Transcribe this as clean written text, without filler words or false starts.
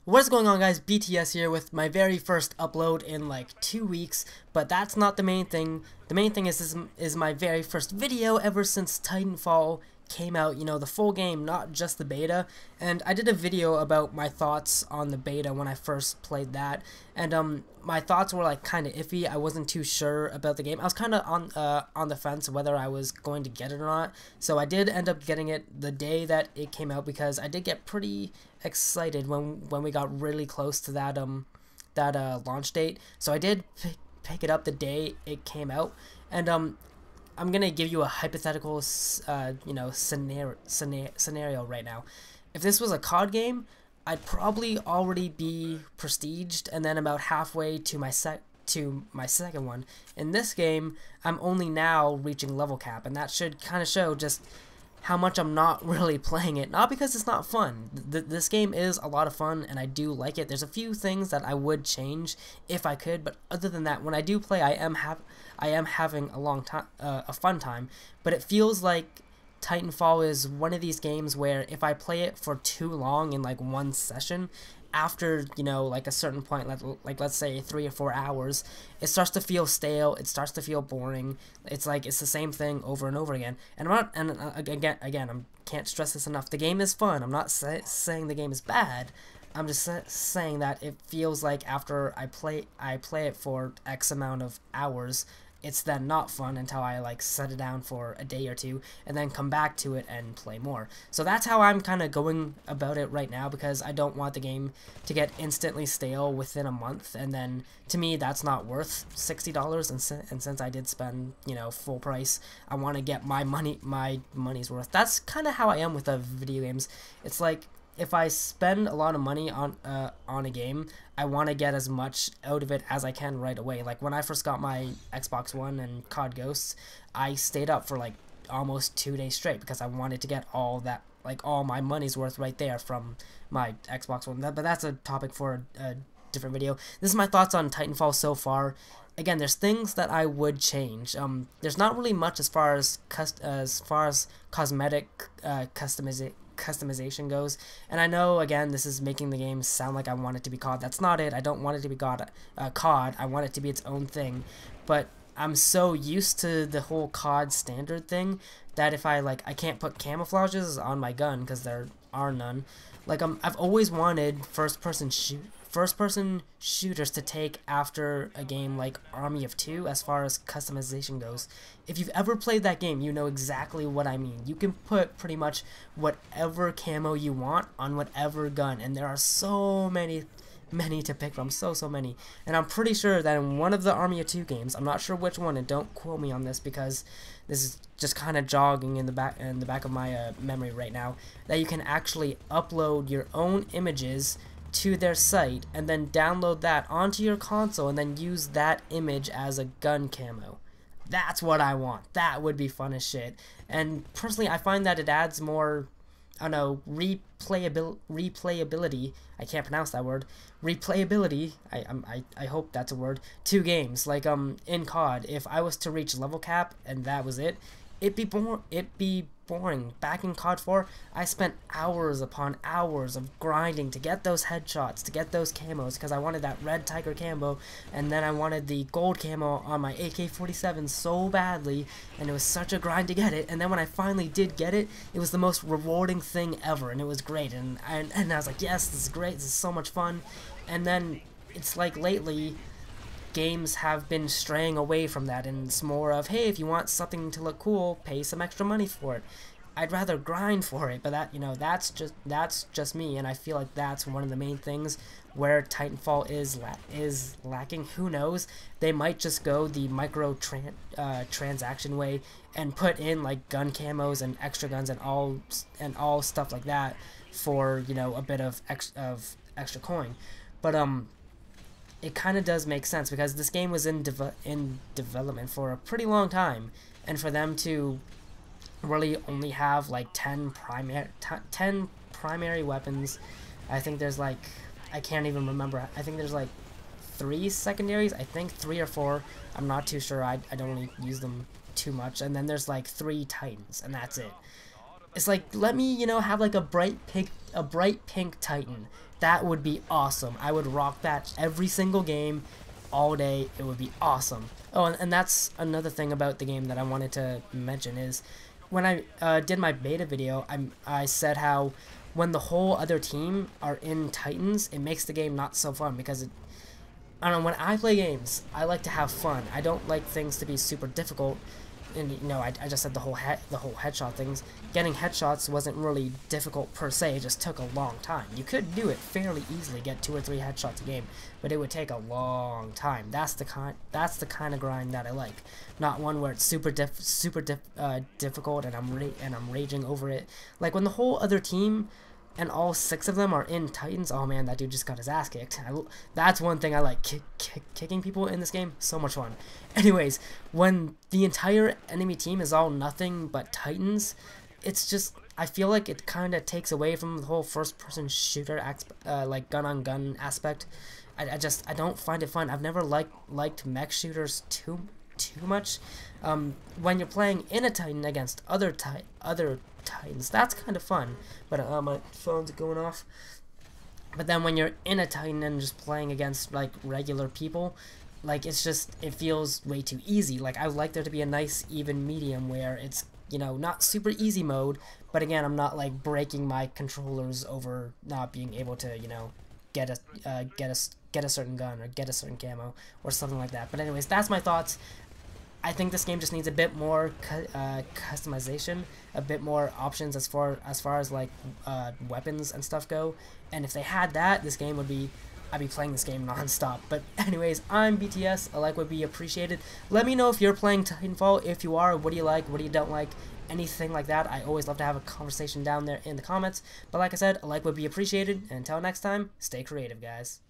What's going on, guys? BTS here with my very first upload in like 2 weeks, but that's not the main thing. The main thing is my very first video ever since Titanfall came out, you know, the full game, not just the beta. And I did a video about my thoughts on the beta when I first played that, and my thoughts were like kind of iffy. I wasn't too sure about the game. I was kind of on the fence whether I was going to get it or not. So I did end up getting it the day that it came out because I did get pretty excited when we got really close to that launch date. So I did pick it up the day it came out, and I'm gonna give you a hypothetical scenario right now. If this was a COD game, I'd probably already be prestiged and then about halfway to my second one. In this game, I'm only now reaching level cap, and that should kind of show just how much I'm not really playing it. Not because it's not fun. This game is a lot of fun, and I do like it. There's a few things that I would change if I could, but other than that, when I do play, I am having a fun time. But it feels like Titanfall is one of these games where if I play it for too long in like one session, after, you know, like a certain point, like let's say 3 or 4 hours, it starts to feel stale. It starts to feel boring. It's like it's the same thing over and over again. And again, I can't stress this enough. The game is fun. I'm not saying the game is bad. I'm just saying that it feels like after I play it for X amount of hours, it's then not fun until I like set it down for a day or two and then come back to it and play more. So that's how I'm kind of going about it right now, because I don't want the game to get instantly stale within a month, and then to me that's not worth $60, and since I did spend, you know, full price, I want to get my money's worth. That's kind of how I am with the video games. It's like, if I spend a lot of money on a game, I want to get as much out of it as I can right away. Like when I first got my Xbox One and COD Ghosts, I stayed up for like almost 2 days straight because I wanted to get all my money's worth right there from my Xbox One. But that's a topic for a different video. This is my thoughts on Titanfall so far. Again, there's things that I would change. There's not really much as far as cosmetic customization goes, and I know, again, this is making the game sound like I want it to be COD. That's not it. I don't want it to be COD. I want it to be its own thing, but I'm so used to the whole COD standard thing that if I can't put camouflages on my gun because there are none. Like I've always wanted first-person shooters to take after a game like Army of Two as far as customization goes. If you've ever played that game, you know exactly what I mean. You can put pretty much whatever camo you want on whatever gun, and there are so many to pick from, so many. And I'm pretty sure that in one of the Army of Two games, I'm not sure which one, and don't quote me on this because this is just kind of jogging in the back of my memory right now, that you can actually upload your own images to their site and then download that onto your console and then use that image as a gun camo. That's what I want. That would be fun as shit. And personally, I find that it adds more, I don't know, replayability. I can't pronounce that word. Replayability. I hope that's a word. To games like in COD. If I was to reach level cap and that was it, it'd be boring. Back in COD 4, I spent hours upon hours of grinding to get those headshots, to get those camos, because I wanted that red tiger camo, and then I wanted the gold camo on my AK-47 so badly, and it was such a grind to get it. And then when I finally did get it, it was the most rewarding thing ever, and it was great. And I was like, yes, this is great, this is so much fun. And then it's like lately, games have been straying away from that, and it's more of, hey, if you want something to look cool, pay some extra money for it. I'd rather grind for it, but that, you know, that's just me, and I feel like that's one of the main things where Titanfall is lacking. Who knows? They might just go the transaction way and put in like gun camos and extra guns and all stuff like that for, you know, a bit of extra coin. But it kind of does make sense because this game was in development for a pretty long time, and for them to really only have like 10 primary weapons. I think there's like, I can't even remember. I think there's like 3 secondaries. I think 3 or 4. I'm not too sure. I don't really use them too much. And then there's like 3 Titans, and that's it. It's like, let me, you know, have like a bright pink Titan. That would be awesome. I would rock that every single game, all day. It would be awesome. Oh, and that's another thing about the game that I wanted to mention is when I did my beta video, I said how when the whole other team are in Titans, it makes the game not so fun because I don't know, when I play games, I like to have fun. I don't like things to be super difficult. And you know, I just said the whole headshot things. Getting headshots wasn't really difficult per se. It just took a long time. You could do it fairly easily, get 2 or 3 headshots a game, but it would take a long time. That's the kind of grind that I like, not one where it's super difficult and I'm raging over it. Like when the whole other team and all 6 of them are in Titans, oh man, that dude just got his ass kicked. That's one thing I like, kicking people in this game, so much fun. Anyways, when the entire enemy team is all nothing but Titans, it's just, I feel like it kind of takes away from the whole first-person shooter, like gun-on-gun aspect. I don't find it fun. I've never liked mech shooters too much. When you're playing in a Titan against other Titans, that's kind of fun. But my phone's going off. But then when you're in a Titan and just playing against like regular people, like it feels way too easy. Like I would like there to be a nice even medium where it's, you know, not super easy mode, but again, I'm not like breaking my controllers over not being able to, you know, get a certain gun or get a certain camo or something like that. But anyways, that's my thoughts. I think this game just needs a bit more customization, a bit more options as far as like weapons and stuff go. And if they had that, this game would be, I'd be playing this game non-stop. But anyways, I'm BTS. A like would be appreciated. Let me know if you're playing Titanfall. If you are, what do you like? What do you don't like? Anything like that. I always love to have a conversation down there in the comments. But like I said, a like would be appreciated. And until next time, stay creative, guys.